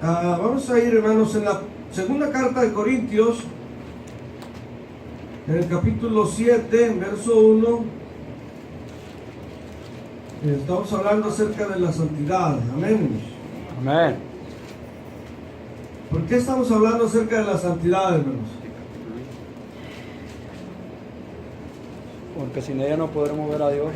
Vamos a ir, hermanos, en la segunda carta de Corintios, en el capítulo 7, verso 1. Estamos hablando acerca de la santidad. Amén. Amén. ¿Por qué estamos hablando acerca de la santidad, hermanos? Porque sin ella no podremos ver a Dios.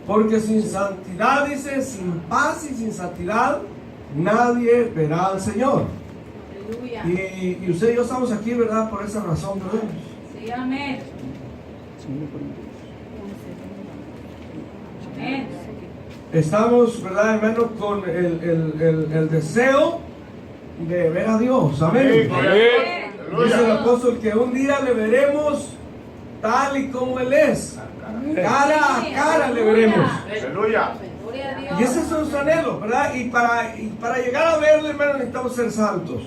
Porque sin santidad, dice, sin paz y sin santidad, nadie verá al Señor. Aleluya. Y usted y yo estamos aquí, ¿verdad? Por esa razón, ¿verdad? Sí, amén. Amén. Estamos, ¿verdad, hermano? Con el deseo de ver a Dios. Amén. Dice el apóstol que un día le veremos tal y como Él es. Cara a cara le veremos. Aleluya. Gloria a Dios. Y ese es nuestro anhelo, ¿verdad? Y para llegar a verle, hermano, necesitamos ser santos.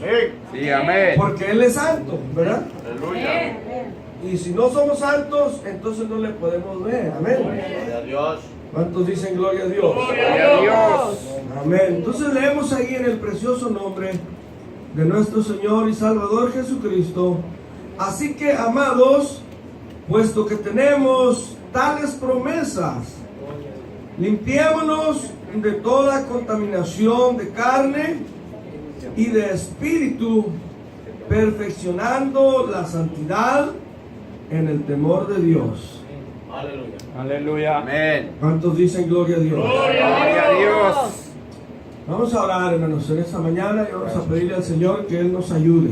Sí, amén. Porque Él es santo, ¿verdad? Aleluya. Amén. Y si no somos santos, entonces no le podemos ver. Amén. Gloria a Dios. ¿Cuántos dicen gloria a Dios? Gloria a Dios. Amén. Entonces leemos ahí en el precioso nombre de nuestro Señor y Salvador Jesucristo. Así que, amados, puesto que tenemos tales promesas, limpiémonos de toda contaminación de carne y de espíritu, perfeccionando la santidad en el temor de Dios. Aleluya. Aleluya. Amén. ¿Cuántos dicen gloria a Dios? Gloria a Dios. Vamos a orar, hermanos, en esta mañana y vamos a pedirle al Señor que Él nos ayude.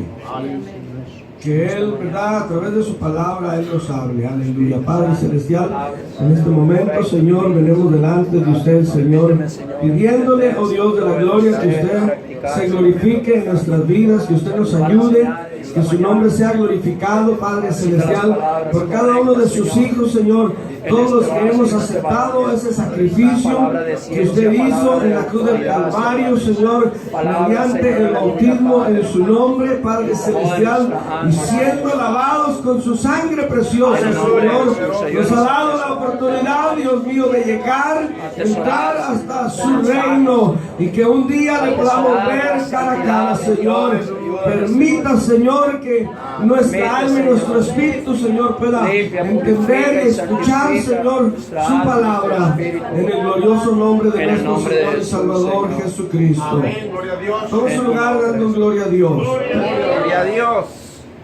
Que Él, ¿verdad? A través de su palabra, Él nos hable. Aleluya. Padre Celestial, en este momento, Señor, venimos delante de usted, Señor, pidiéndole, oh Dios de la gloria, que usted se glorifique en nuestras vidas, que usted nos ayude, que su nombre sea glorificado, Padre Celestial, por cada uno de sus hijos, Señor. Todos los que hemos aceptado ese sacrificio que usted hizo en la cruz del Calvario, Señor, mediante el bautismo en su nombre, Padre Celestial, y siendo lavados con su sangre preciosa, Señor, nos ha dado la oportunidad, Dios mío, de llegar, entrar hasta su reino, y que un día le podamos ver cara a cara, Señor. Permita, Señor, que nuestra alma y nuestro espíritu, Señor, pueda entender y escuchar, Señor, su palabra, en el glorioso nombre de nuestro Señor y Salvador Jesucristo. Amén. Gloria a Dios. Todo su lugar dando gloria a Dios. Gloria a Dios.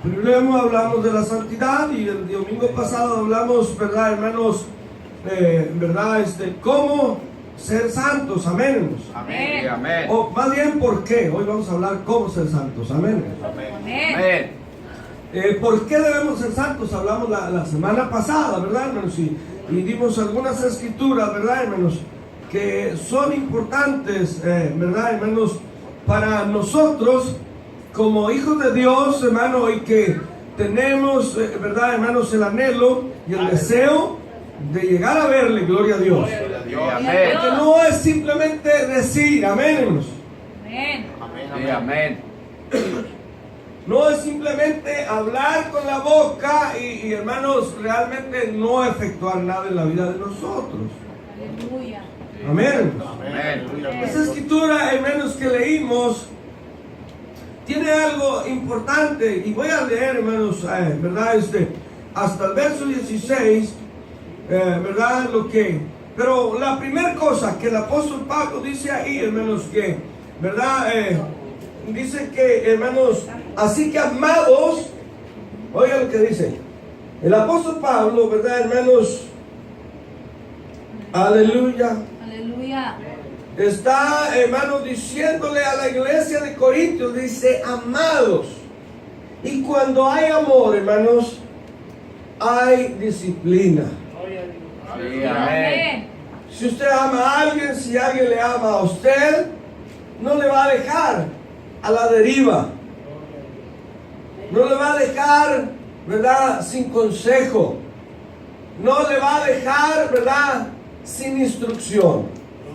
Primero hablamos de la santidad y el domingo pasado hablamos, ¿verdad, hermanos? ¿Verdad? Cómo ser santos, amén. Amén. Amén. O más bien, ¿por qué? Hoy vamos a hablar cómo ser santos, amén. Amén. Amén. ¿Por qué debemos ser santos? Hablamos la semana pasada, ¿verdad, hermanos? Y dimos algunas escrituras, ¿verdad, hermanos? Que son importantes, ¿verdad, hermanos? Para nosotros, como hijos de Dios, hermano, y que tenemos, ¿verdad, hermanos? El anhelo y el deseo de llegar a verle, gloria a Dios. Amén. Porque no es simplemente decir, amén, hermanos. Amén. Sí, amén. No es simplemente hablar con la boca y, hermanos, realmente no efectuar nada en la vida de nosotros. Aleluya. Amén. Amén. Esa escritura, hermanos, que leímos, tiene algo importante. Y voy a leer, hermanos, ¿verdad? Hasta el verso 16, ¿verdad? Pero la primera cosa que el apóstol Pablo dice ahí, hermanos, que, ¿verdad? Dice que, hermanos, así que amados, oigan lo que dice el apóstol Pablo, ¿verdad, hermanos? Aleluya. Aleluya. Está, hermanos, diciéndole a la iglesia de Corintios, dice, amados. Y cuando hay amor, hermanos, hay disciplina. Sí, amén. Si usted ama a alguien, si alguien le ama a usted, no le va a dejar a la deriva. No le va a dejar, ¿verdad?, sin consejo. No le va a dejar, ¿verdad?, sin instrucción.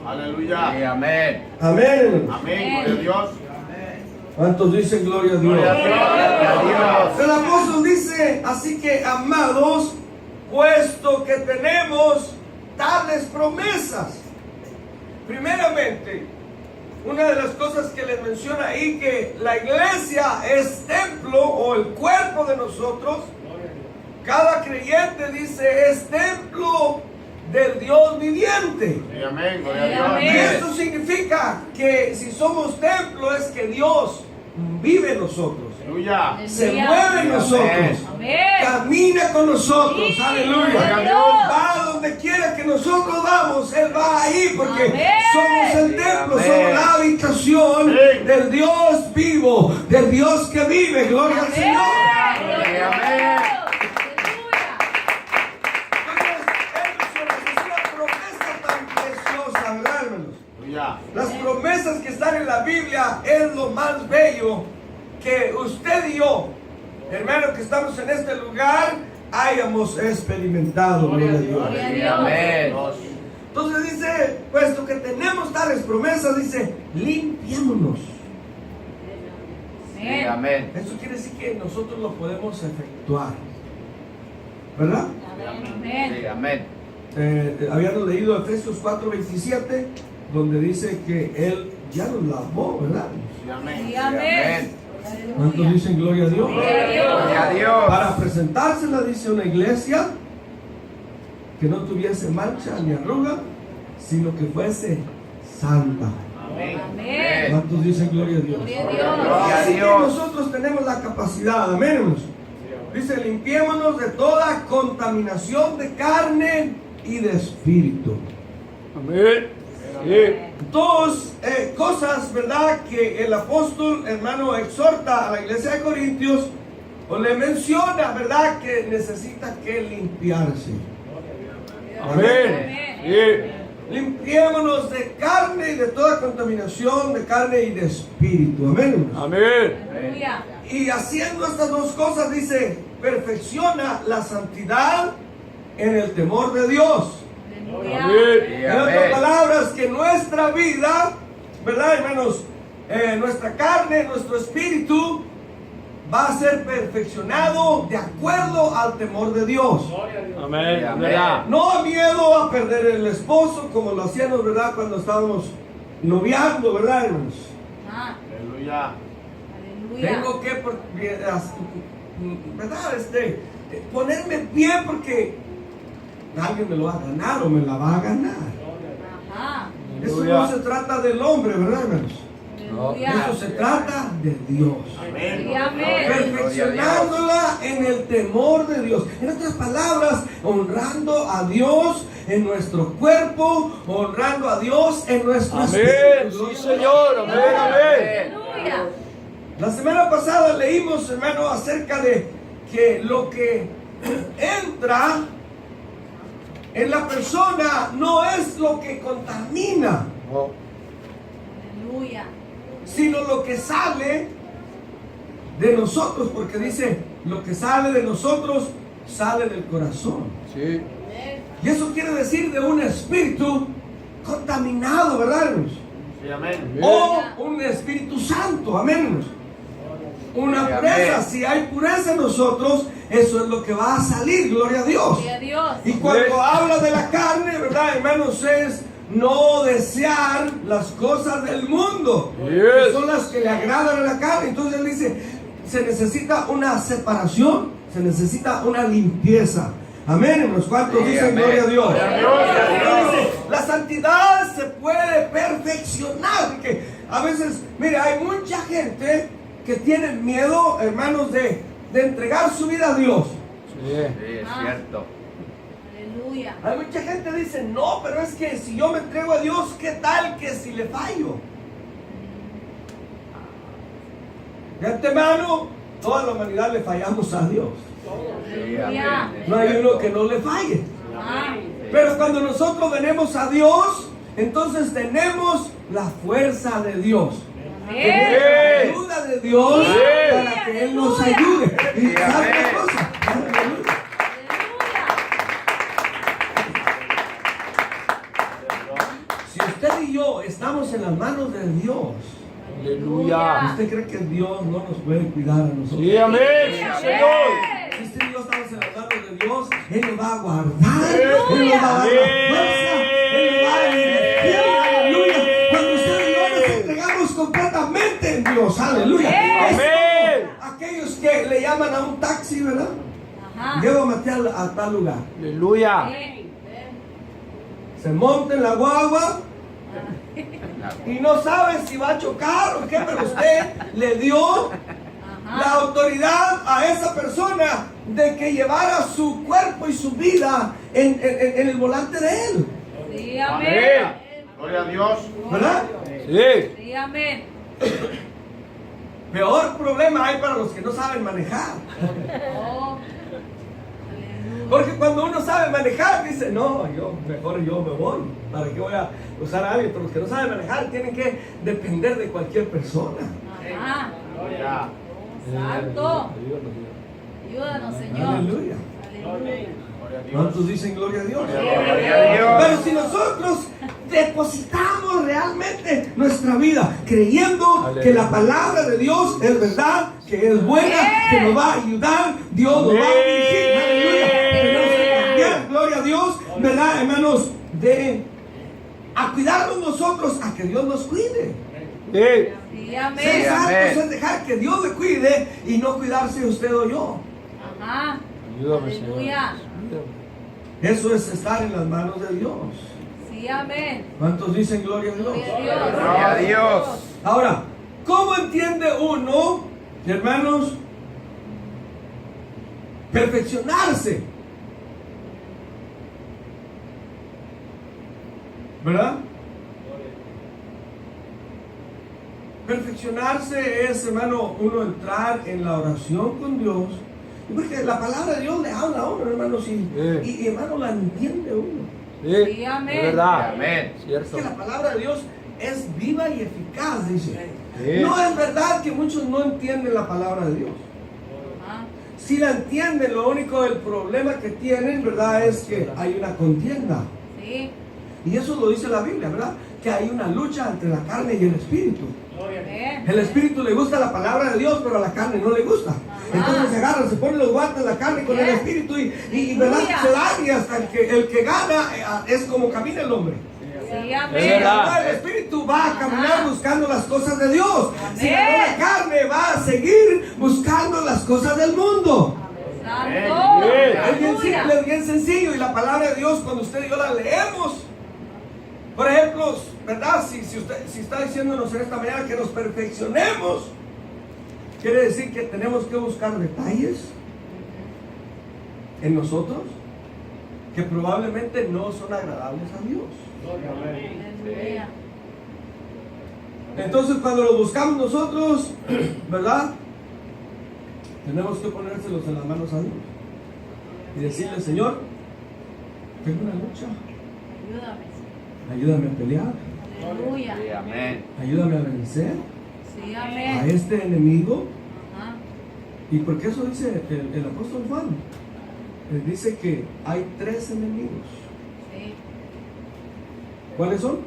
Aleluya. Sí, amén. Amén. Amén. Gloria a Dios. ¿Cuántos dicen gloria a Dios? Gloria a Dios. El apóstol dice, así que amados, puesto que tenemos tales promesas. Primeramente, una de las cosas que les menciona ahí, que la iglesia es templo o el cuerpo de nosotros. Cada creyente dice es templo del Dios viviente. Sí, amén. Gloria a Dios. Amén. Y esto significa que si somos templo es que Dios vive en nosotros, Aleluya. se mueve en nosotros, Amén. camina con nosotros, Sí. aleluya. Gloria a Dios. Va donde quiera que nosotros vamos, Él va ahí porque Amén. somos el templo, Amén. somos la habitación Sí. del Dios vivo, del Dios que vive. Gloria al Señor. Gloria a Amén. Dios. Entonces, es una promesa tan preciosa, ¿verdad, hermanos? Aleluya. Las promesas que están en la Biblia es lo más bello que usted y yo, hermano, que estamos en este lugar, hayamos experimentado. Gloria a Dios. Gloria a Sí, Dios. amén. Entonces dice, puesto que tenemos tales promesas, dice, limpiémonos. Sí, amén. Eso quiere decir que nosotros lo podemos efectuar, ¿verdad? Amén. Sí, amén. Habíamos leído Efesios 4:27, donde dice que Él ya nos lavó, ¿verdad? Sí, amén. Sí, Amén. ¿Cuántos Aleluya. dicen gloria a Dios? Gloria a Dios. Gloria a Dios. Para presentársela, dice, una iglesia que no tuviese mancha ni arruga, sino que fuese santa. Amén. Amén. ¿Cuántos dicen gloria a Dios? Gloria a Gloria Dios. a Así que Dios. nosotros tenemos la capacidad, amén, hermanos. Dice, limpiémonos de toda contaminación de carne y de espíritu. Amén. Dos cosas, ¿verdad? Que el apóstol, hermano, exhorta a la iglesia de Corintios, o le menciona, ¿verdad? Que necesita que limpiarse. Amén. Limpiémonos de carne y de toda contaminación de carne y de espíritu. Amén. Amén. Aleluya. Y haciendo estas dos cosas, dice, perfecciona la santidad en el temor de Dios. Aleluya. Amén. Sí, En otras amén. palabras, que nuestra vida, ¿verdad, hermanos? Nuestra carne, nuestro espíritu va a ser perfeccionado de acuerdo al temor de Dios. Amén. Amén. ¿Verdad? No miedo a perder el esposo, como lo hacíamos, ¿verdad? Cuando estábamos noviando, ¿verdad, hermanos? Ah, Aleluya. aleluya. Tengo que, ¿verdad? Ponerme bien porque alguien me lo va a ganar o me la va a ganar. Ajá. Eso Aleluya. no se trata del hombre, ¿verdad, hermanos? Aleluya. Eso se trata de Dios. Amén. Sí, amén. Perfeccionándola en el temor de Dios. En otras palabras, honrando a Dios en nuestro cuerpo, honrando a Dios en nuestro Amén. espíritu. Sí, Señor. Amén. Amén. Aleluya. La semana pasada leímos, hermano, acerca de que lo que entra en la persona no es lo que contamina, Aleluya. sino lo que sale de nosotros, porque dice, lo que sale de nosotros sale del corazón. Sí. Y eso quiere decir de un espíritu contaminado, ¿verdad, hermanos? Sí, amén. O un Espíritu Santo, amén, hermanos. Una Sí, pureza, amén. si hay pureza en nosotros, eso es lo que va a salir, gloria a Dios. Gloria a Dios. Y cuando habla de la carne, ¿verdad, hermanos? Es no desear las cosas del mundo, que Yes. son las que le agradan a la carne. Entonces él dice, se necesita una separación, se necesita una limpieza. Amén, hermanos. ¿Cuántos Sí, dicen amén. gloria a Dios? Gloria a Dios, gloria a Dios. Dice, la santidad se puede perfeccionar. Porque a veces, mire, hay mucha gente que tiene miedo, hermanos, de entregar su vida a Dios. Sí. Sí, es cierto. Aleluya. Hay mucha gente que dice, no, pero es que si yo me entrego a Dios, ¿qué tal que si le fallo? De antemano, toda la humanidad le fallamos a Dios. Sí, Aleluya. amén. No hay uno que no le falle. Ah, Pero cuando nosotros venimos a Dios, entonces tenemos la fuerza de Dios. Tenemos la ayuda de Dios Sí. para que Él nos Aleluya. ayude. Y Sí, ¿sabe amén. una cosa? Aleluya. aleluya. Si usted y yo estamos en las manos de Dios, Aleluya. ¿Usted cree que Dios no nos puede cuidar a nosotros? Sí, amén. Sí, Señor. Si usted y yo estamos en las manos de Dios, Él nos va a guardar, Él nos va a dar la fuerza, Él nos va a dar energía, aleluya. Cuando usted y yo nos entregamos completamente en Dios, aleluya. Es Amén. como aquellos que le llaman a un taxi, ¿verdad? Ajá. Llévame a tal lugar. Aleluya. Se monta en la guagua y no sabe si va a chocar o qué, pero usted le dio la autoridad a esa persona de que llevara su cuerpo y su vida en el volante de él, Sí, Amén. amén. Gloria a Dios. ¿verdad? Sí. Sí, amén. Peor problema hay para los que no saben manejar, Oh. porque cuando uno sabe manejar dice, no, mejor yo me voy, ¿para qué voy a usar a alguien? Pero los que no saben manejar tienen que depender de cualquier persona. Ajá. Gloria. Santo. Ayúdanos, Señor. Aleluya. Aleluya. Gloria a Dios. ¿Cuántos dicen gloria a Dios? Gloria a Dios. Pero si nosotros depositamos realmente nuestra vida creyendo que la palabra de Dios es verdad, que es buena, que nos va a ayudar, Dios nos va a dirigir, aleluya. Tenemos que cambiar, gloria a Dios, ¿verdad, hermanos? A cuidarnos nosotros, a que Dios nos cuide. Sí. Sí, Ser amén. santos amén. es dejar que Dios le cuide y no cuidarse usted o yo. Ajá. Ayúdame, Señor. Aleluya. Eso es estar en las manos de Dios. Sí, amén. ¿Cuántos dicen gloria a Dios? Gloria a Dios. Gloria a Dios. Ahora, ¿cómo entiende uno, hermanos, perfeccionarse? ¿Verdad? Perfeccionarse es, hermano, uno entrar en la oración con Dios. Porque la palabra de Dios le habla a uno, hermanos, y hermano, la entiende uno. Sí. Sí, amén. Es verdad. Amén. Es Cierto. que la palabra de Dios es viva y eficaz, dice. Sí. No es verdad que muchos no entienden la palabra de Dios. Ajá. Si la entienden, lo único del problema que tienen, ¿verdad? Es que hay una contienda. Sí. Y eso lo dice la Biblia, ¿verdad? Que hay una lucha entre la carne y el espíritu. Amén. El espíritu le gusta la palabra de Dios, pero a la carne no le gusta. Entonces se agarran, se ponen los guantes la carne con el espíritu y ¿verdad? Se dan, y hasta el que gana es como camina el hombre. Sí, Si amén. ganó el espíritu, va a caminar buscando las cosas de Dios. Si ganó Amén. la carne, va a seguir buscando las cosas del mundo. Santo. Es bien Aleluya. simple, es bien sencillo. Y la palabra de Dios, cuando usted y yo la leemos, por ejemplo, ¿verdad? Si está diciéndonos en esta mañana que nos perfeccionemos, quiere decir que tenemos que buscar detalles en nosotros que probablemente no son agradables a Dios. Aleluya. Entonces, cuando lo buscamos nosotros, ¿verdad? Tenemos que ponérselos en las manos a Dios y decirle, Señor, tengo una lucha, Ayúdame. ayúdame a pelear, Aleluya. Sí, amén. ayúdame a vencer Sí, a amén. este enemigo. Ajá. Y porque eso dice el apóstol Juan, él dice que hay 3 enemigos. Sí. ¿Cuáles son?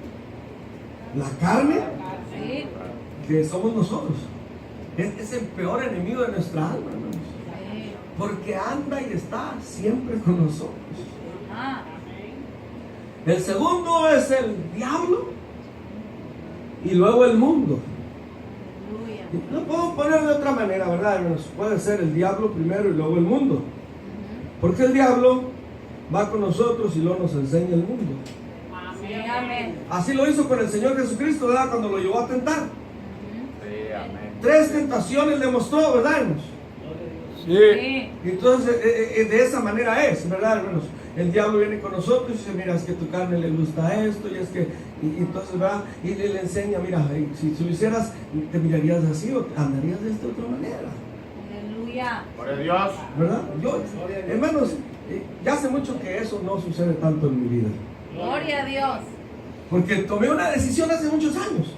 La carne, Sí. que somos nosotros. Es el peor enemigo de nuestra alma, hermanos. Sí. Porque anda y está siempre con nosotros. Ajá. El segundo es el diablo y luego el mundo. Aleluya. Lo puedo poner de otra manera, ¿verdad, hermanos? Puede ser el diablo primero y luego el mundo. Porque el diablo va con nosotros y luego nos enseña el mundo. Sí, amén. Así lo hizo con el Señor Jesucristo, ¿verdad? Cuando lo llevó a tentar. Sí, amén. 3 tentaciones le mostró, ¿verdad, hermanos? Sí. Sí. Y entonces, de esa manera es, ¿verdad, hermanos? El diablo viene con nosotros y dice, mira, es que a tu carne le gusta esto, y es que, y entonces va y le enseña, mira, si lo hicieras, te mirarías así o andarías de esta otra manera, Aleluya. Gloria a Dios. ¿verdad? Yo, hermanos, ya hace mucho que eso no sucede tanto en mi vida, Gloria a Dios. porque tomé una decisión hace muchos años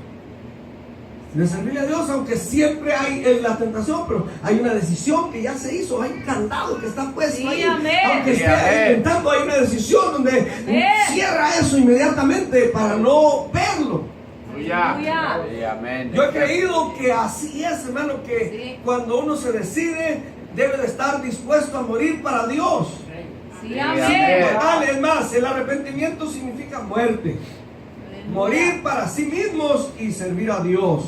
de servirle a Dios, aunque siempre hay la tentación, pero hay una decisión que ya se hizo, hay un candado que está puesto Sí, ahí, amén. aunque Sí, esté amén. intentando, hay una decisión donde Amén. cierra eso inmediatamente para no verlo. Aleluya. Sí, amén. Yo he creído que así es, hermano, que Sí. cuando uno se decide, debe de estar dispuesto a morir para Dios. Sí, amén. amén. Vale, es más, el arrepentimiento significa muerte. Aleluya. Morir para sí mismos y servir a Dios.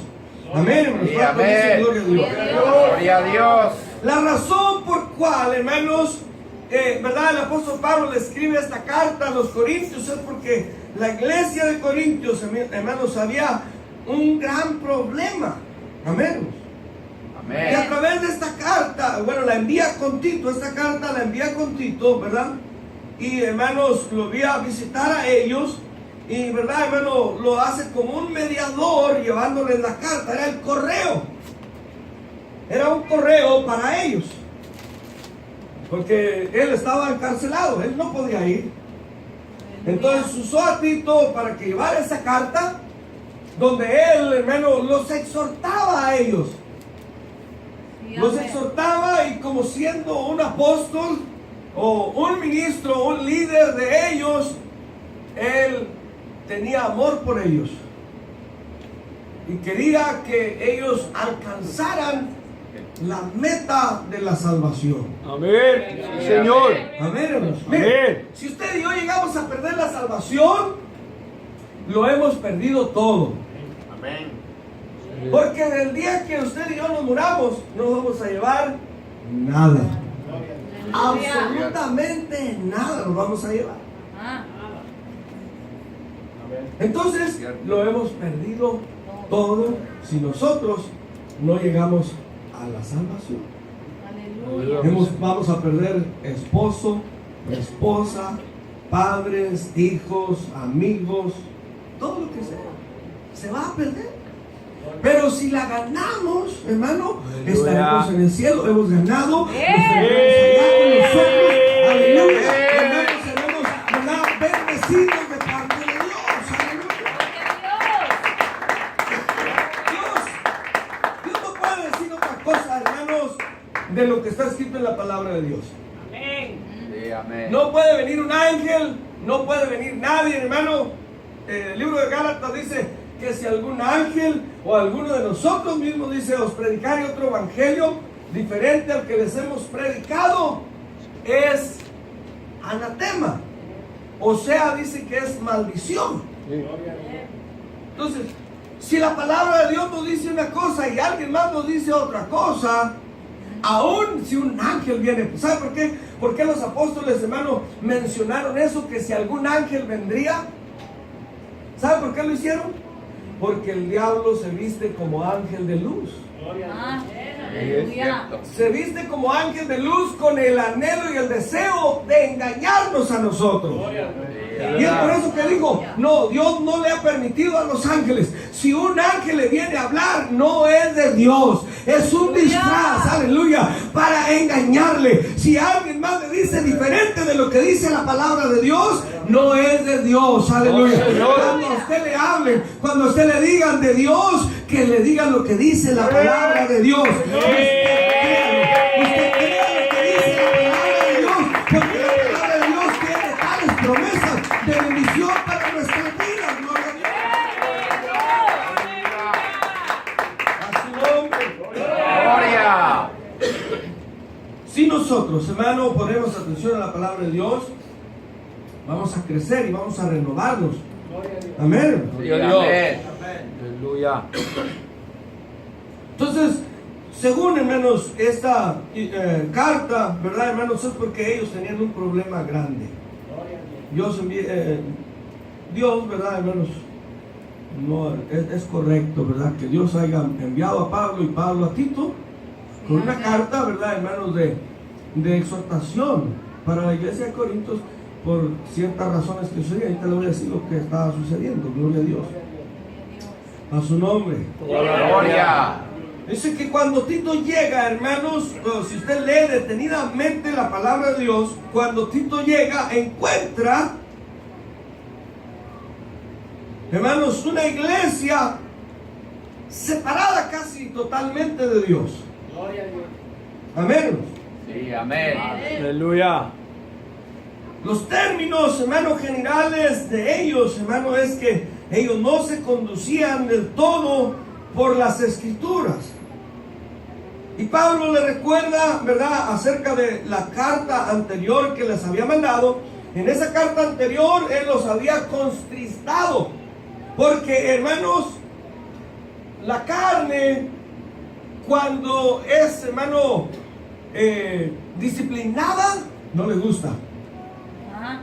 Amén, hermanos. Sí, ¿Cuántos dicen amén. gloria a Dios? Gloria a Dios. La razón por cual, hermanos, ¿verdad? El apóstol Pablo le escribe esta carta a los corintios es porque la iglesia de Corintios, hermanos, había un gran problema. Amén. Y a Amén. través de esta carta, bueno, la envía con Tito, esta carta la envía con Tito, ¿verdad? Y hermanos, lo voy a visitar a ellos. Y verdad, hermano, lo hace como un mediador llevándoles la carta. Era el correo. Era un correo para ellos. Porque él estaba encarcelado, él no podía ir. Entonces usó a Tito para que llevara esa carta, donde él, hermano, los exhortaba a ellos. Sí, Los amén. exhortaba y como siendo un apóstol o un ministro, un líder de ellos, él tenía amor por ellos. Y quería que ellos alcanzaran la meta de la salvación. Amén. Sí, Señor. Amén, hermanos. Amén. Miren, si usted y yo llegamos a perder la salvación, lo hemos perdido todo. Amén. Porque del día que usted y yo nos muramos, no vamos a llevar nada. Aleluya. Absolutamente nada nos vamos a llevar. Ah, Entonces, lo hemos perdido todo si nosotros no llegamos a la salvación. aleluya. Vamos a perder esposo, esposa, padres, hijos, amigos, todo lo que sea. Se va a perder. Pero si la ganamos, hermano, Aleluya. estaremos en el cielo. Hemos ganado. ¡Eh! Estaremos allá con nosotros. Aleluya. Hermanos, seremos, ¿verdad?, bendecidos de parte de Dios. Aleluya. Dios no puede decir otra cosa, hermanos, de lo que está escrito en la palabra de Dios. Sí, amén. No puede venir un ángel, no puede venir nadie, hermano. El libro de Gálatas dice que si algún ángel o alguno de nosotros mismos dice os predicare otro evangelio diferente al que les hemos predicado, es anatema. O sea, dice que es maldición. Entonces, si la palabra de Dios nos dice una cosa y alguien más nos dice otra cosa, aún si un ángel viene, ¿sabe por qué? ¿Por qué los apóstoles, hermano, mencionaron eso? Que si algún ángel vendría, ¿sabe por qué lo hicieron? Porque el diablo se viste como ángel de luz. Ah, Sí, es aleluya. cierto. Se viste como ángel de luz con el anhelo y el deseo de engañarnos a nosotros. Y es por eso que digo, no, Dios no le ha permitido a los ángeles. Si un ángel le viene a hablar, no es de Dios, es un disfraz, aleluya, para engañarle. Si alguien más le dice diferente de lo que dice la palabra de Dios, no es de Dios, aleluya. Cuando a usted le hablen, cuando a usted le digan de Dios, que le digan lo que dice la palabra de Dios. Usted crea lo que dice la palabra de Dios, porque la palabra de Dios tiene tales promesas de bendición para nuestras vidas. Gloria a su nombre. Gloria. Si nosotros, hermano, ponemos atención a la palabra de Dios, vamos a crecer y vamos a renovarnos. Amén. Sí, amén. Aleluya. Entonces, según, hermanos, esta carta, ¿verdad, hermanos? Es porque ellos tenían un problema grande. Dios, ¿verdad, hermanos? No, es correcto, ¿verdad? Que Dios haya enviado a Pablo y Pablo a Tito con una carta, ¿verdad, hermanos? De exhortación para la iglesia de Corintios por ciertas razones que sucedían. Ahorita le voy a decir lo que estaba sucediendo. Gloria a Dios. A su nombre. Gloria. Dice que cuando Tito llega, hermanos, si usted lee detenidamente la palabra de Dios, cuando Tito llega, encuentra, hermanos, una iglesia separada casi totalmente de Dios. Amén. Sí, amén. Aleluya. Los términos, hermanos, generales de ellos, hermano, es que ellos no se conducían del todo por las Escrituras. Y Pablo le recuerda, ¿verdad?, acerca de la carta anterior que les había mandado. En esa carta anterior él los había contristado, porque, hermanos, la carne, cuando es, hermano, disciplinada, no le gusta. Ah,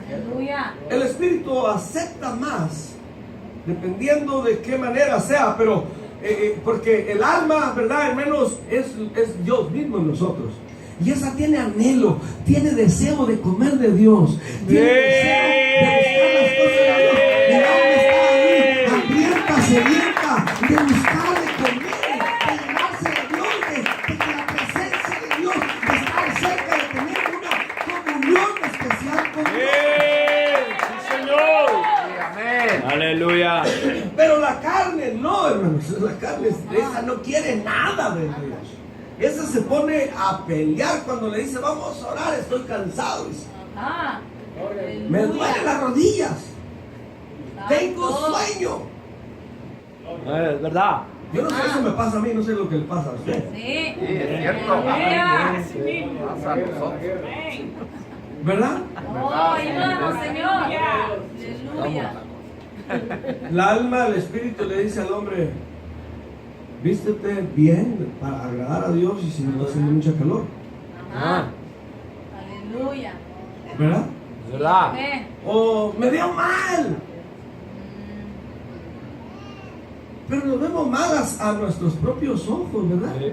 aleluya. El espíritu acepta más, dependiendo de qué manera sea, pero porque el alma, ¿verdad, hermanos? Es Dios mismo en nosotros. Y esa tiene anhelo, tiene deseo de comer de Dios, tiene deseo de buscar las cosas de Dios. El alma está ahí, hambrienta, sedienta, de buscar, de comer, de llenarse de Dios, de que la presencia de Dios, de estar cerca, de tener una comunión especial con Dios. Sí, Señor. Sí, amén. Aleluya. Pero la carne no, hermanos, la carne esa no quiere nada de Dios. Esa se pone a pelear cuando le dice, vamos a orar, estoy cansado. Dice, Ah, me duelen las rodillas, tengo Santo. sueño. Es verdad. Yo no sé, eso me pasa a mí, no sé lo que le pasa a usted. Sí. Sí, es cierto. Aleluya. Pasa a nosotros. ¿Verdad? Oh, ayúdanos, Señor. Aleluya. El alma, el espíritu le dice al hombre, vístete bien para agradar a Dios y si no está haciendo mucha calor. Ajá. Aleluya. ¿Verdad? Es verdad. Amén. O me veo mal. Pero nos vemos malas a nuestros propios ojos, ¿verdad? Sí.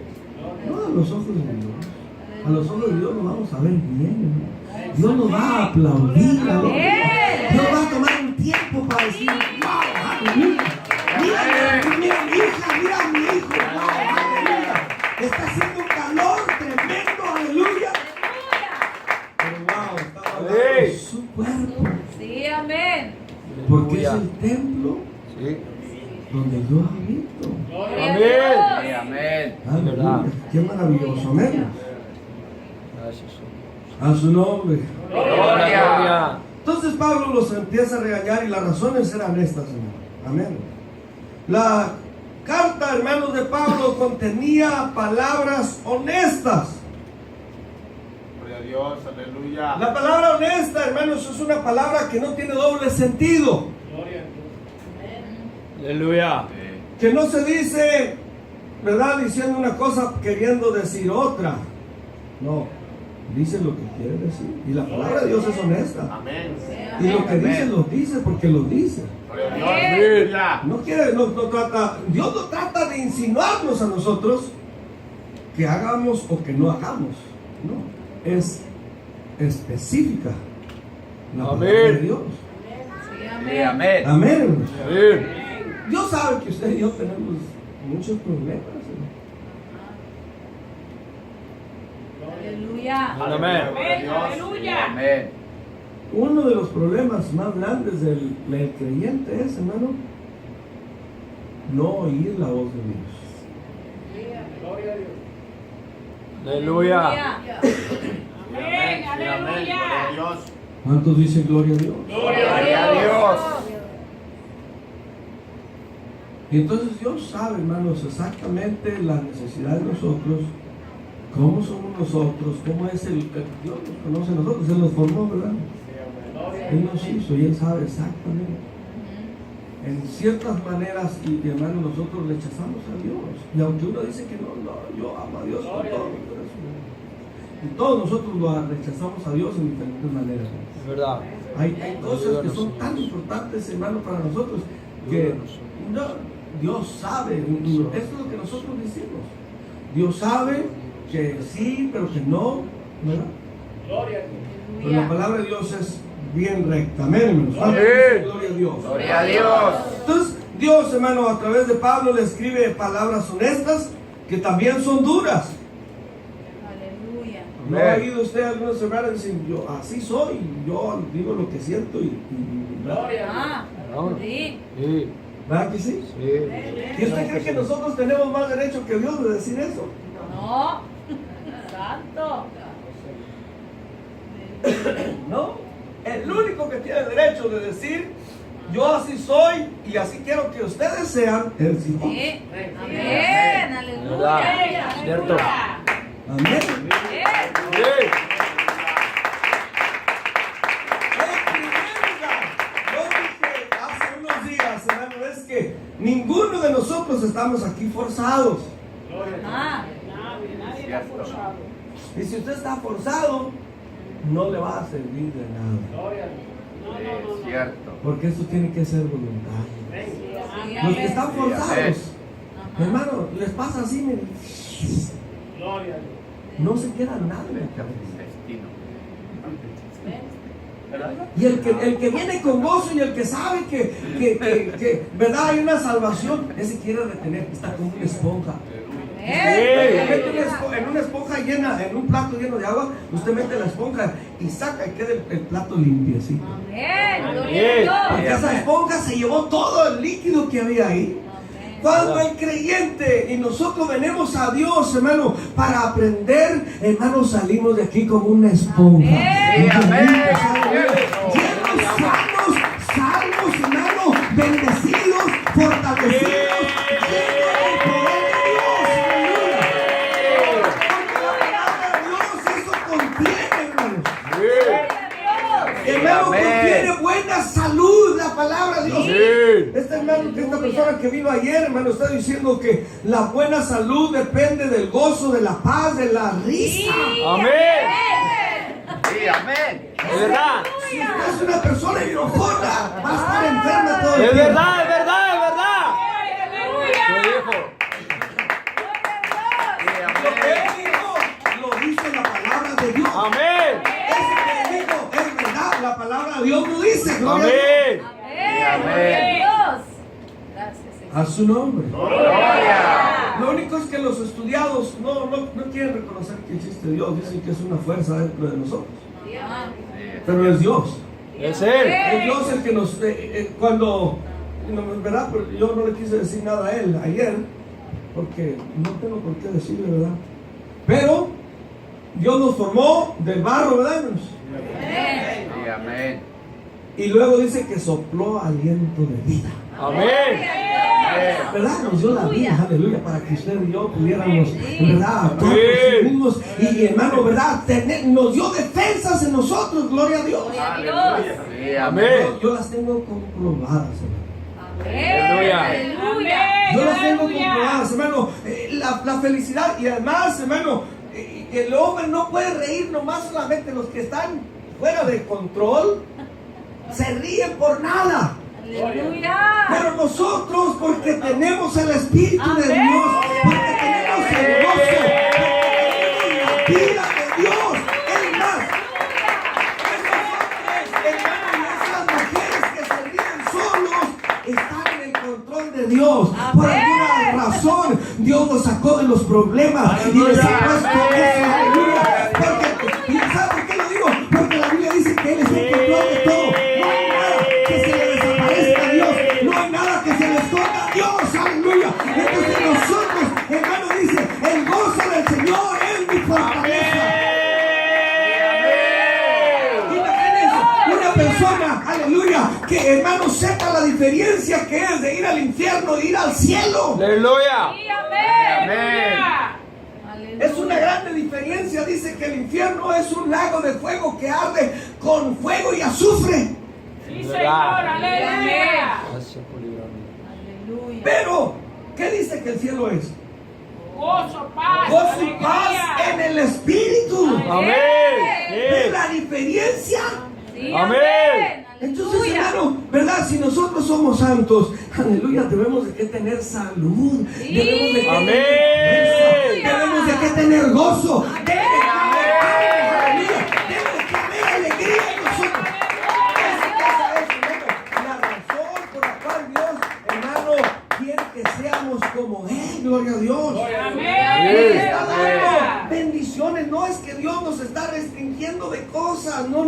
No a los ojos de Dios. A los ojos de Dios nos vamos a ver bien, hermano. Dios nos va a aplaudir. Amén. Dios va a tomar un tiempo para decir, wow, aleluya. Mira mi hija, mira mi hijo. Wow, aleluya. Está haciendo un calor tremendo, aleluya. Pero wow, está guardando su cuerpo. Sí, amén. Porque es el templo Sí. donde yo habito. Gloria a Amén. Sí, Dios. amén. Aleluya. Qué maravilloso, amén. Gracias, Señor. A su nombre. Gloria. Entonces Pablo los empieza a regañar y las razones eran estas, hermano. Amén. La carta, hermanos, de Pablo contenía palabras honestas. Gloria a Dios, aleluya. La palabra honesta, hermanos, es una palabra que no tiene doble sentido. Aleluya. Que no se dice, ¿verdad?, diciendo una cosa queriendo decir otra. No, dice lo que quiere decir. Y la palabra de Dios es honesta. Amén. Y lo que dice, lo dice porque lo dice. Gloria a Dios, aleluya. No quiere, no trata, Dios no trata de insinuarnos a nosotros que hagamos o que no hagamos. No, es específica la palabra de Dios. Sí, Sí, amén. amén. Amén. Amén. Dios sabe que usted y yo tenemos muchos problemas. Aleluya. Amén. Gloria a Dios. Sí, amén. Uno de los problemas más grandes del creyente es, hermano, no oír la voz de Dios. Aleluya. Amén. Amén. Gloria a Dios. ¿Cuántos dicen gloria a Dios? Gloria a Dios. Y entonces Dios sabe, hermanos, exactamente la necesidad de nosotros, cómo somos nosotros, cómo es Dios nos conoce a nosotros, Él nos formó, ¿verdad? Él nos hizo y Él sabe exactamente. En ciertas maneras, y hermanos, nosotros rechazamos a Dios. Y aunque uno dice que no, yo amo a Dios con todo mi corazón. Y todos nosotros lo rechazamos a Dios en diferentes maneras. Es verdad. Hay cosas que son tan importantes, hermano, para nosotros, que no, Dios sabe, esto es lo que nosotros decimos. Dios sabe que sí, pero que no, ¿verdad? Pero la palabra de Dios es bien recta. Amén, hermanos. Amén. Gloria a Dios. Gloria a Dios. Entonces, Dios, hermano, a través de Pablo le escribe palabras honestas que también son duras. Aleluya. ¿No ha oído usted algunos hermanos que dicen, yo así soy, yo digo lo que siento ¿verdad? Ah, Vámonos. sí. Sí. ¿Verdad que sí? Sí. ¿Y usted cree que nosotros tenemos más derecho que Dios de decir eso? No. Santo. ¿No? El único que tiene derecho de decir, yo así soy y así quiero que ustedes sean exitosos. Sí. Amén. ¿Verdad? Aleluya. Cierto. Amén. Sí. En primer lugar, yo dije hace unos días, hermano, es que ninguno de nosotros estamos aquí forzados. Ah, Nadie está forzado. Y si usted está forzado, no le va a servir de nada. Es cierto. Porque esto tiene que ser voluntario. sí, Los que amén. están forzados, Ajá. hermano, les pasa así, miren, Gloria a Dios. no se queda nada en el camino. Destino. Y el que viene con gozo y el que sabe que ¿verdad? Hay una salvación, ese quiere retener, está como una esponja. Amén. Mete en una esponja llena, en un plato lleno de agua, usted mete la esponja y saca y queda el plato limpio así. Amén. Gloria a Porque Dios. esa esponja se llevó todo el líquido que había ahí. Amén. Cuando el creyente y nosotros venimos a Dios, hermano, para aprender, hermano, salimos de aquí como una esponja. Amén. Amén. Llenos, sanos, salvos, hermano, bendecidos, fortalecidos, llenos del poder de Dios. Aleluya. Porque la palabra de Dios eso contiene, hermanos. Hermano, Amén. contiene buena salud la palabra de Dios. Sí. Esta persona que vino ayer, hermano, está diciendo que la buena salud depende del gozo, de la paz, de la risa. Amén. Sí, amén. Es verdad. Si usted es una persona enojona, va a estar enferma todo el Es tiempo. verdad, es verdad, es verdad. Lo dijo. Sí, Lo que amén. él dijo, lo dice la palabra de Dios. Amén. Ese que él dijo es verdad, la palabra de Dios lo dice. Gloria a Dios. Amén. Amén. Dios. Gracias, Señor. A su nombre. Gloria. Lo único es que los estudiados no quieren reconocer que existe Dios. Dicen que es una fuerza dentro de nosotros. Ah, Pero es Dios. Es Él. Es Dios el que nos... cuando... ¿verdad? Pero yo no le quise decir nada a él ayer. Porque no tengo por qué decirle, ¿verdad? Pero Dios nos formó del barro, ¿verdad, hermanos? Sí, amén. Y luego dice que sopló aliento de vida. Amén. ¿Verdad? Nos dio la vida, aleluya, para que usted y yo pudiéramos, ¿verdad? Actuar por sí mismos. Y hermano, ¿verdad? Nos dio defensas en nosotros, gloria a Dios. Aleluya. Sí, amén. Amén. Yo las tengo comprobadas, hermano. Aleluya. Aleluya. Yo las tengo comprobadas, hermano. La felicidad y además, hermano, el hombre no puede reír nomás solamente los que están fuera de control. Se ríen por nada. Aleluya. Pero nosotros, porque tenemos el Espíritu de Amén. Dios, porque tenemos el gozo, porque tenemos la vida de Dios, es más, esos hombres, hermanos, y esas mujeres que se ríen solos, están en el control de Dios. Por Amén. alguna razón, Dios nos sacó de los problemas y les ha puesto eso, aleluya. Porque, ¿y sabe por qué lo digo? Porque la Biblia dice que Él es el control de todo. No hay nada que se le desaparezca a Dios. No hay nada que se le esconda a Dios. Aleluya. Entonces nosotros, hermano, dice, el gozo del Señor es mi fortaleza. Imagínense una persona, aleluya, que hermano sepa la diferencia que es de ir al infierno e ir al cielo. Aleluya. Sí, amén. Amén. Aleluya. Es una grande diferencia. Dice que el infierno es un lago de fuego que arde con fuego y azufre. Es verdad. Aleluya. Gracias por librarme. Aleluya. Pero, ¿qué dice que el cielo es? Gozo, paz, Gozo y paz en el Espíritu. Amén. ¿Ves Sí. la diferencia? Sí, Amén. Entonces, Aleluya. hermano, ¿verdad? Si nosotros somos santos, aleluya, debemos de que tener salud, Sí. debemos de que Amén. tener fuerza, debemos de que tener gozo, Amén. debe de haber aleluya, debe de haber alegría en nosotros. Esa es, hermano, la razón por la cual Dios, hermano, quiere que seamos como Él, gloria a Dios. Amén. Está dando bendiciones, no es que Dios nos está restringiendo de cosas, no.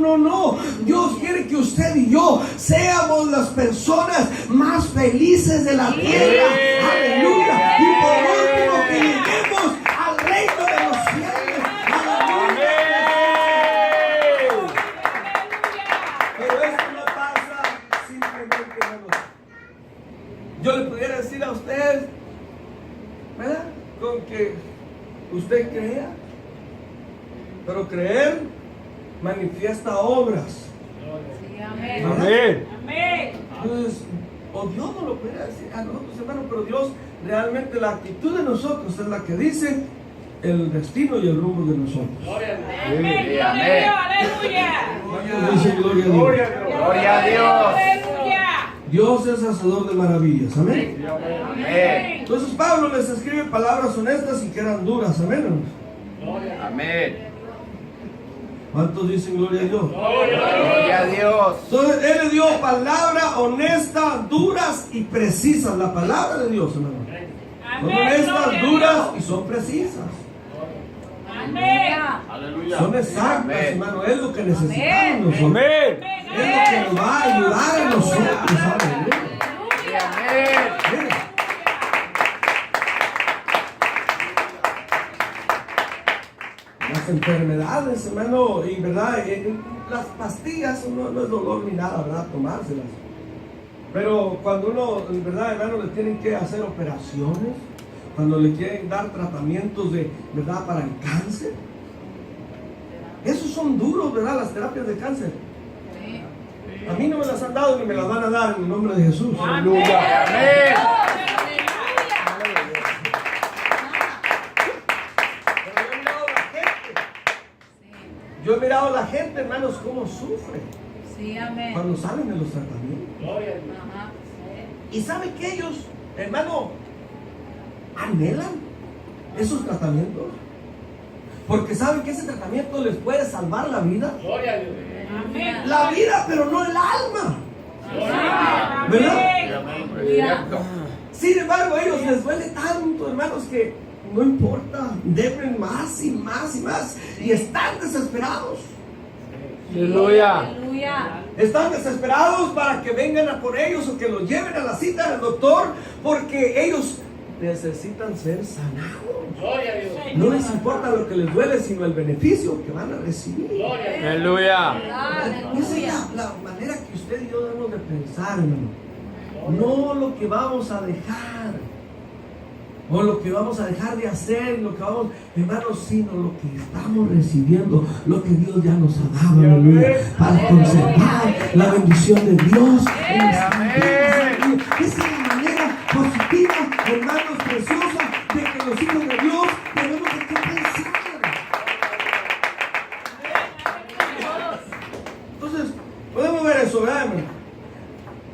Dios quiere que usted y yo seamos las personas más felices de la tierra. Aleluya. Y por último, que lleguemos al reino de los cielos. Aleluya. Pero esto no pasa simplemente, hermano, usted crea. Pero creer manifiesta obras. Sí, amén. Amén. Amén. Entonces, o Dios no lo puede decir a nosotros, hermano, pero Dios realmente, la actitud de nosotros es la que dice el destino y el rumbo de nosotros. Amén. Gloria a Dios. Aleluya. Dice gloria a Dios. Gloria a Dios. Aleluya. Dios es hacedor de maravillas, amén. Amén. Entonces Pablo les escribe palabras honestas y que eran duras, amén. Amén. ¿Cuántos dicen gloria a Dios? Gloria a Dios. Entonces Él le dio palabra honesta, duras y precisas. La palabra de Dios, hermano. Son Amén. honestas, Gloria a duras Dios. y son precisas. Amén. Son exactas, Amén. hermano. Es lo que necesitamos nosotros. Amén. Es lo que nos va a ayudar a nosotros. Aleluya. Amén. Mire. Las enfermedades, hermano, y verdad, las pastillas no es dolor ni nada, ¿verdad? Tomárselas. Pero cuando uno, en verdad, hermano, le tienen que hacer operaciones, cuando le quieren dar tratamientos de, ¿verdad?, para el cáncer. Esos son duros, ¿verdad? Las terapias de cáncer. A mí no me las han dado ni me las van a dar en el nombre de Jesús. Aleluya. Amén. Pero yo he mirado a la gente, hermanos, cómo sufre Sí, amén. cuando salen de los tratamientos. Ajá. Y sabe que ellos, hermano, anhelan esos tratamientos. Porque saben que ese tratamiento les puede salvar la vida. Amén. La vida, pero no el alma. ¿Verdad? Cierto. Sin embargo, a ellos les duele tanto, hermanos, que no importa. Deben más y más y más. Y están desesperados. Aleluya. Aleluya. Están desesperados para que vengan a por ellos o que los lleven a la cita del doctor, porque ellos necesitan ser sanados. No les importa lo que les duele, sino el beneficio que van a recibir. Aleluya. Esa es la manera que usted y yo debemos de pensar, hermano. No lo que vamos a dejar, o lo que vamos a dejar de hacer, lo que vamos, hermanos, sino lo que estamos recibiendo, lo que Dios ya nos ha dado, aleluya, para conservar la bendición de Dios. Amén. Esa es la manera positiva, hermanos, preciosa, de que los hijos de Dios tenemos que pensar. Entonces, podemos ver eso, ¿verdad, hermano?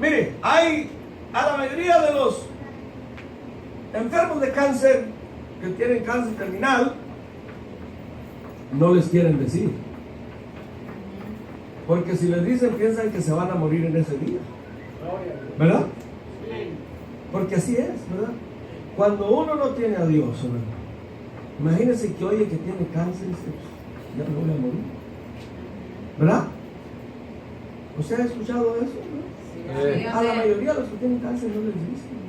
Mire, hay a la mayoría de los enfermos de cáncer que tienen cáncer terminal, no les quieren decir. Porque si les dicen, piensan que se van a morir en ese día. ¿Verdad? Porque así es, ¿verdad? Cuando uno no tiene a Dios, hermano, imagínense que oye que tiene cáncer y dice, ya me voy a morir. ¿Verdad? ¿Usted ha escuchado eso? ¿No? Sí, A la amén. mayoría de los que tienen cáncer no les dicen.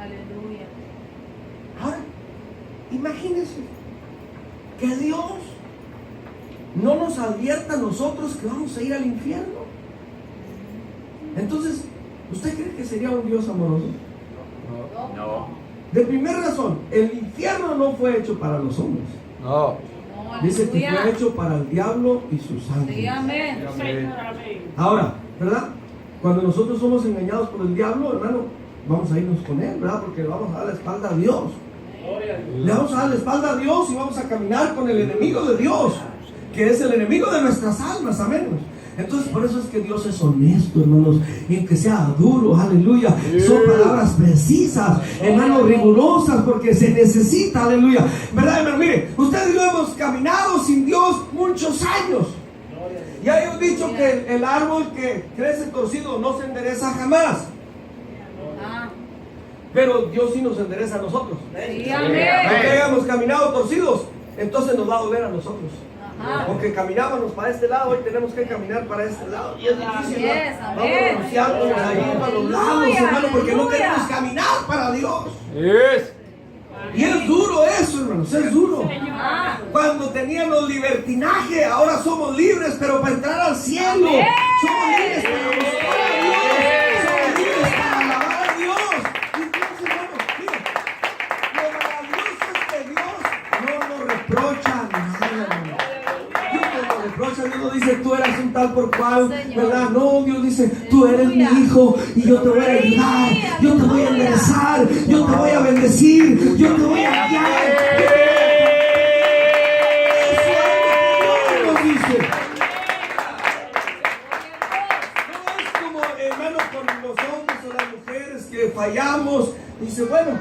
Aleluya. Ahora, imagínense que Dios no nos advierta a nosotros que vamos a ir al infierno. Entonces, ¿usted cree que sería un Dios amoroso? No. De primera razón, el infierno no fue hecho para los hombres. No. No, Dice que aleluya. fue hecho para el diablo y sus Sí, ángeles. amén. Señor, amén. Ahora, ¿verdad? Cuando nosotros somos engañados por el diablo, hermano, vamos a irnos con él, ¿verdad? Porque le vamos a dar la espalda a Dios. Le vamos a dar la espalda a Dios y vamos a caminar con el enemigo de Dios, que es el enemigo de nuestras almas, amén. Entonces, por eso es que Dios es honesto, hermanos, y en que sea duro, aleluya. Son palabras precisas, hermanos, rigurosas, porque se necesita, aleluya. ¿Verdad, hermano? Mire, usted y yo hemos caminado sin Dios muchos años. Y hay un dicho que el árbol que crece torcido no se endereza jamás. Ah, Pero Dios sí nos endereza a nosotros. sí, Aunque amén. hayamos caminado torcidos, entonces nos va a doler a nosotros. Ajá. Aunque caminábamos para este lado, hoy tenemos que caminar para este lado. Y es difícil, ¿no? Yes, Vamos amén. renunciándonos ahí para los lados, Aleluya, hermano, porque no aleluya. queremos caminar para Dios. Yes. Y es duro eso, hermanos, es duro. Ah, Cuando teníamos libertinaje, ahora somos libres, pero para entrar al cielo. Amén. Somos libres para buscar a Dios. Somos libres para alabar a Dios. Y Dios, hermanos, mire, reprocha nada, hermano. Dios no nos reprocha, Dios no dice tú eras un tal por cual, ¿verdad? No, Dios dice tú eres mi hijo y yo te voy a ayudar, yo te voy a enderezar, yo te voy a bendecir, yo te voy a guiar. Eso es lo que Dios nos dice. No es como, hermano, con los hombres o las mujeres que fallamos. Dice, bueno,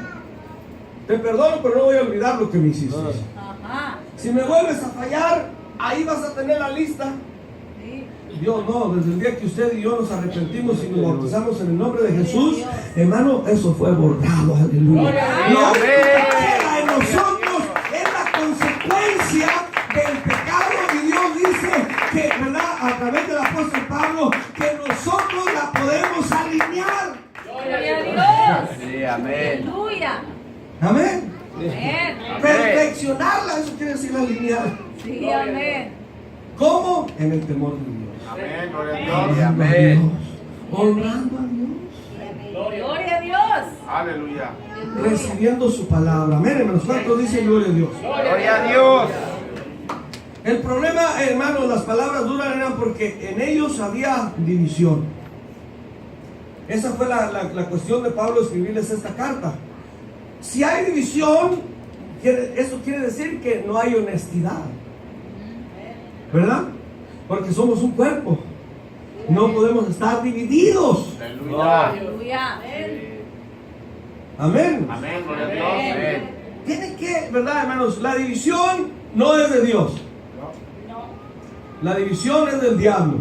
te perdono, pero no voy a olvidar lo que me hiciste. Ajá. Si me vuelves a fallar, ahí vas a tener la lista. Sí. Dios no, desde el día que usted y yo nos arrepentimos y nos bautizamos en el nombre de Jesús, hermano, eso fue borrado, aleluya. Lo que queda en nosotros es la consecuencia del pecado, y Dios dice que, ¿verdad?, a través del apóstol Pablo, que nosotros la podemos alinear. Gloria a Dios. Sí, amén. Aleluya. Amén. Amén. Perfeccionarla, eso quiere decir alinear. Sí, amén. ¿Cómo? En el temor de Dios. Amén, gloria a Dios. Honrando a Amén. Dios. Honrando a Dios. Gloria a Dios. Aleluya. Recibiendo su palabra. Amén, hermanos. ¿Cuántos dicen gloria a Dios? Gloria a Dios. El problema, hermanos, las palabras duras eran porque en ellos había división. Esa fue la cuestión de Pablo escribirles esta carta. Si hay división, eso quiere decir que no hay honestidad, ¿verdad? Porque somos un cuerpo. No podemos estar divididos. Aleluya. Aleluya. Amén. Amén, gloria a Dios. Amén. Tiene que, ¿verdad, hermanos? La división no es de Dios. La división es del diablo.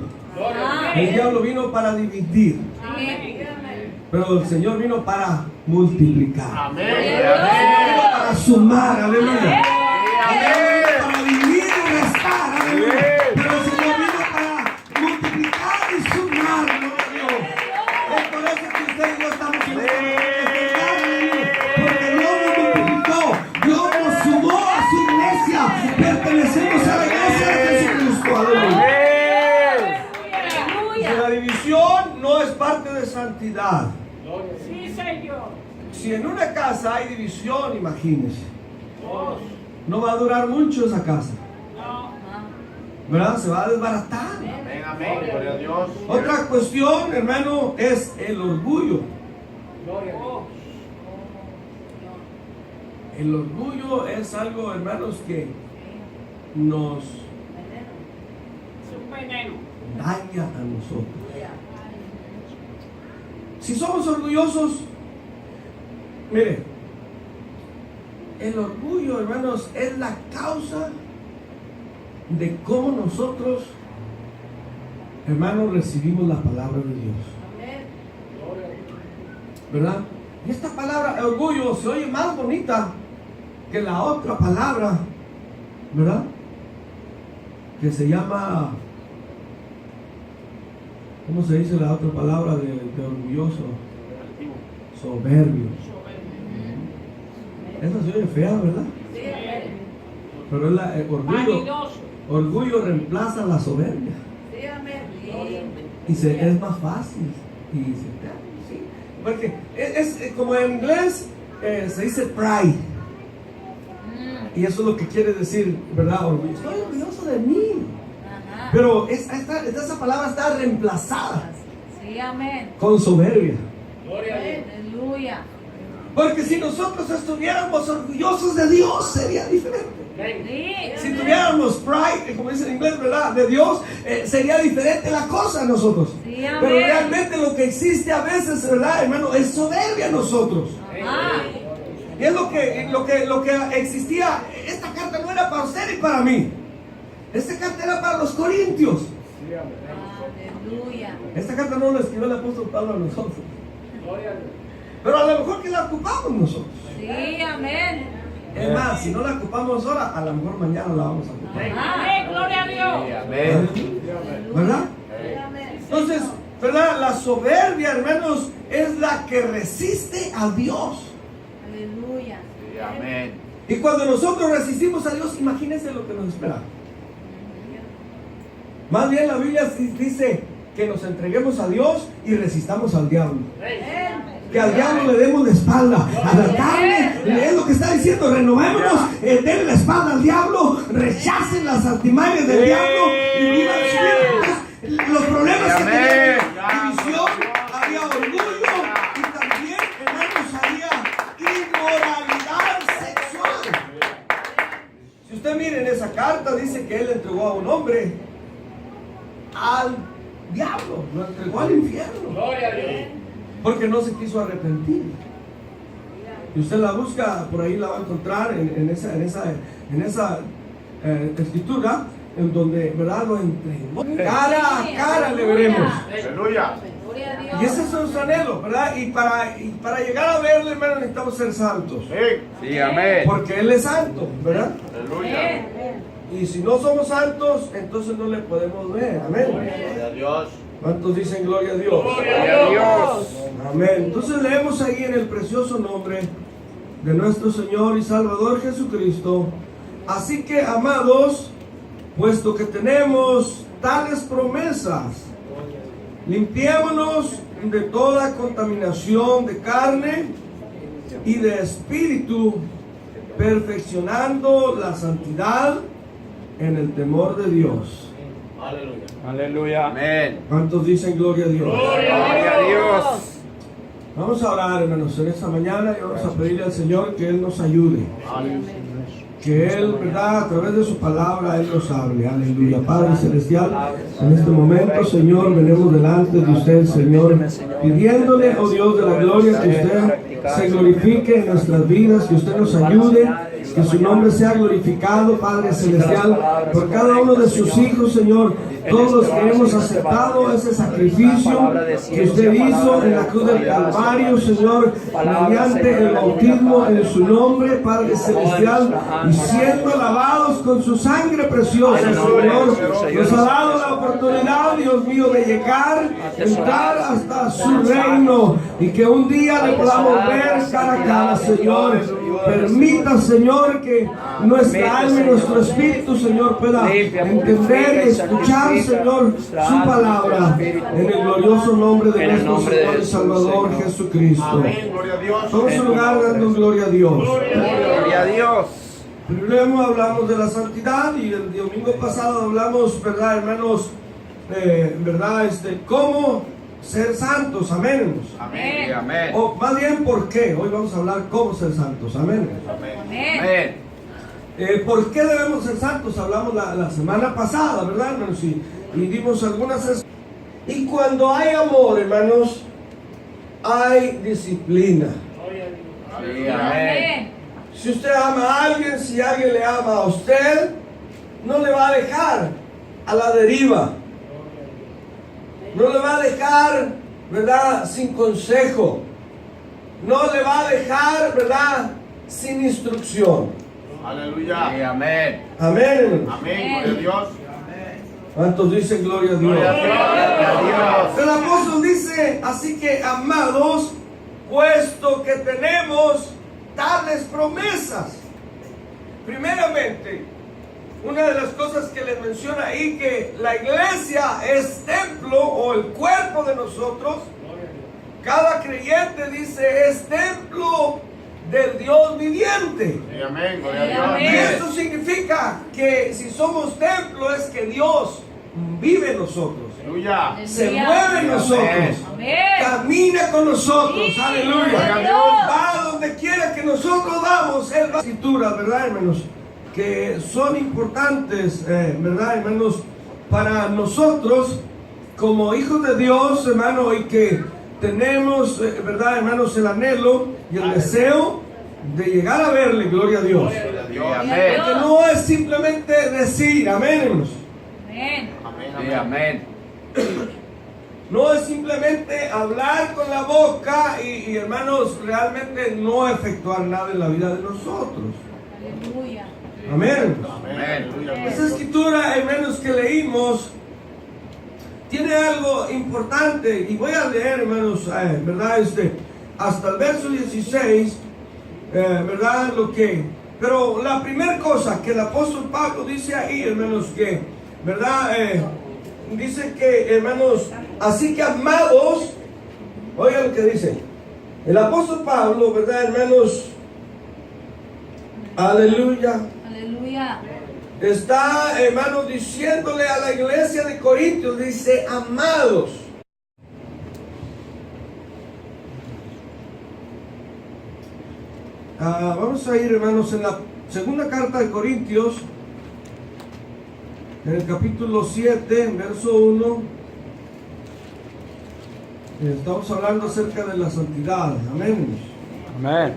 El diablo vino para dividir, pero el Señor vino para multiplicar. Amén. Vino para sumar, aleluya. Amén. Para dividir y restar, aleluya. Pero el Señor vino para multiplicar y sumar, gloria a Dios. Es por eso que usted y yo estamos en esta aleluya. Porque Dios nos multiplicó, Dios nos sumó a su iglesia. Pertenecemos a la iglesia de Jesucristo, aleluya. Si la división no es parte de santidad. Sí, Señor. Si en una casa hay división, imagínese, no va a durar mucho esa casa, ¿verdad? Se va a desbaratar. Amén, amén, gloria a Dios. Otra cuestión, hermano, es el orgullo. El orgullo es algo, hermanos, que nos Es un veneno. daña a nosotros. Si somos orgullosos, mire, el orgullo, hermanos, es la causa de cómo nosotros, hermanos, recibimos la palabra de Dios. ¿Verdad? Y esta palabra, orgullo, se oye más bonita que la otra palabra, ¿verdad? Que se llama, ¿cómo se dice la otra palabra de orgulloso? Soberbio. Esa se oye fea, ¿verdad? Pero es orgullo. Vanidoso. Orgullo reemplaza la soberbia. Sí, amén. Y es más fácil. Y sí. Porque es como en inglés se dice pride. Y eso es lo que quiere decir, ¿verdad? Orgullo. Estoy orgulloso de mí. Ajá. Pero esa palabra está reemplazada Sí, amén. con soberbia. Aleluya. Porque si nosotros estuviéramos orgullosos de Dios, sería diferente. Sí. Si tuviéramos pride, como dice en inglés, ¿verdad?, de Dios, sería diferente la cosa a nosotros. Sí, amén. Pero realmente lo que existe a veces, ¿verdad, hermano?, es soberbia a nosotros. Ajá. Y es lo que existía. Esta carta no era para usted ni para mí. Esta carta era para los corintios. Aleluya. Esta carta no la escribió el apóstol Pablo a nosotros. Pero a lo mejor que la ocupamos nosotros. Sí, amén. Es más, si no la ocupamos ahora, a lo mejor mañana la vamos a ocupar. Amén, gloria a Dios. Amén. ¿Verdad? Amén. Entonces, ¿verdad? La soberbia, hermanos, es la que resiste a Dios. Aleluya. Sí, amén. Y cuando nosotros resistimos a Dios, imagínense lo que nos espera. Más bien la Biblia dice que nos entreguemos a Dios y resistamos al diablo. Que al diablo le demos la espalda. A la carne, es lo que está diciendo diciendo, renovémonos, denle la espalda al diablo, rechacen las artimañas del diablo y vivan su vida. Los problemas que tenían, división, había orgullo y también, hermanos, había inmoralidad sexual. Si usted mira en esa carta, dice que él entregó a un hombre al diablo, lo entregó al infierno. Gloria a Dios. Porque no se quiso arrepentir. Y usted la busca, por ahí la va a encontrar en esa escritura, en donde, ¿verdad?, lo entregó. Cara a cara le veremos. Aleluya. Gloria a Dios. Y ese es nuestro anhelo, ¿verdad? Y para llegar a verle, hermano, necesitamos ser santos. Sí, amén. Porque Él es santo, ¿verdad? Aleluya. Y si no somos santos, entonces no le podemos ver. Amén. Gloria a Dios. ¿Cuántos dicen gloria a Dios? Gloria a Dios. Amén. Entonces leemos ahí en el precioso nombre de nuestro Señor y Salvador Jesucristo. Así que, amados, puesto que tenemos tales promesas, limpiémonos de toda contaminación de carne y de espíritu, perfeccionando la santidad en el temor de Dios. Aleluya. Aleluya. Amén. ¿Cuántos dicen gloria a Dios? Gloria a Dios. Vamos a orar, hermanos, en esta mañana y vamos a pedirle al Señor que Él nos ayude. Que Él, ¿verdad?, a través de su palabra, Él nos hable. Aleluya. Padre Celestial, en este momento, Señor, venimos delante de usted, Señor, pidiéndole, oh Dios de la gloria, que usted se glorifique en nuestras vidas, que usted nos ayude, que su nombre sea glorificado, Padre Celestial, por cada uno de sus hijos, Señor. Todos los que hemos aceptado ese sacrificio que usted hizo en la cruz del Calvario, Señor, mediante el bautismo en su nombre, Padre Celestial, y siendo lavados con su sangre preciosa, Señor, nos ha dado la oportunidad, Dios mío, de llegar, entrar hasta su reino, y que un día le podamos ver cara a cara, Señor. Permita, Señor, que nuestra alma y nuestro espíritu, Señor, pueda entender y escuchar, Señor, su palabra, en el glorioso nombre de nuestro Señor y Salvador Jesucristo. Amén. Gloria a Dios. Vamos a lugar dando gloria a Dios. Gloria a Dios. Primero hablamos de la santidad y el domingo pasado hablamos, ¿verdad, hermanos? ¿Verdad? Cómo ser santos, amén. Amén. Amén. O más bien, ¿por qué? Hoy vamos a hablar cómo ser santos, amén. Amén. ¿Por qué debemos ser santos? Hablamos la semana pasada, ¿verdad, hermanos? Y dimos algunas. Y cuando hay amor, hermanos, hay disciplina. Sí, amén. Amén. Si usted ama a alguien, si alguien le ama a usted, no le va a dejar a la deriva. No le va a dejar, ¿verdad?, sin consejo. No le va a dejar, ¿verdad?, sin instrucción. Aleluya. Sí, amén. Amén. Amén. Gloria a Dios. ¿Cuántos dicen gloria a Dios? Gloria a Dios. El apóstol dice, así que, amados, puesto que tenemos tales promesas. Primeramente, una de las cosas que les menciona ahí, que la iglesia es templo o el cuerpo de nosotros. Cada creyente dice es templo del Dios viviente. Sí, amén. Gloria a Y Dios. esto significa que si somos templo es que Dios vive en nosotros. Aleluya. Se mueve en nosotros. Amén. Camina con nosotros. Sí, Aleluya. gloria a Dios. Va donde quiera que nosotros vamos. Él va. Escrituras, ¿verdad, hermanos? Que son importantes, ¿verdad, hermanos? Para nosotros, como hijos de Dios, hermano, y que tenemos, ¿verdad, hermanos? El anhelo y el deseo de llegar a verle, gloria a Dios. Gloria a Dios. Amén. Porque no es simplemente decir, amén, hermanos. Amén. Sí, amén. No es simplemente hablar con la boca y, hermanos, realmente no efectuar nada en la vida de nosotros. Aleluya. Amén. Amén. Esa escritura, hermanos, que leímos, tiene algo importante. Y voy a leer, hermanos, ¿verdad? Hasta el verso 16, ¿verdad? Pero la primera cosa que el apóstol Pablo dice ahí, hermanos, que, ¿verdad? Dice que, hermanos, así que amados, oigan lo que dice. El apóstol Pablo, ¿verdad, hermanos? Aleluya. Aleluya. Está, hermanos, diciéndole a la iglesia de Corintios, dice, amados. Vamos a ir, hermanos, en la segunda carta de Corintios, en el capítulo 7, verso 1. Estamos hablando acerca de la santidad. Amén. Amén.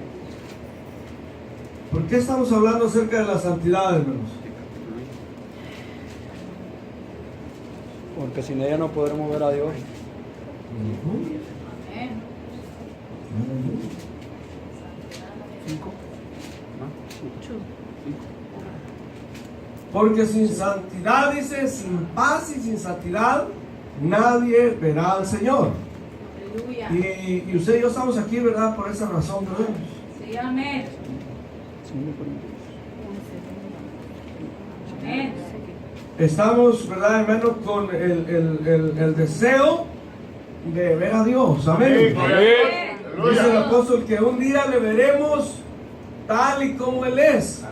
¿Por qué estamos hablando acerca de la santidad, hermanos? Porque sin ella no podremos ver a Dios. Amén. Porque sin santidad, dice, sin paz y sin santidad, nadie verá al Señor. Aleluya. Y usted y yo estamos aquí, ¿verdad? Por esa razón, ¿verdad? Sí, amén. Amén. Estamos, ¿verdad, hermano? Con el deseo de ver a Dios. Amén. Amén. Dice el apóstol que un día le veremos tal y como Él es.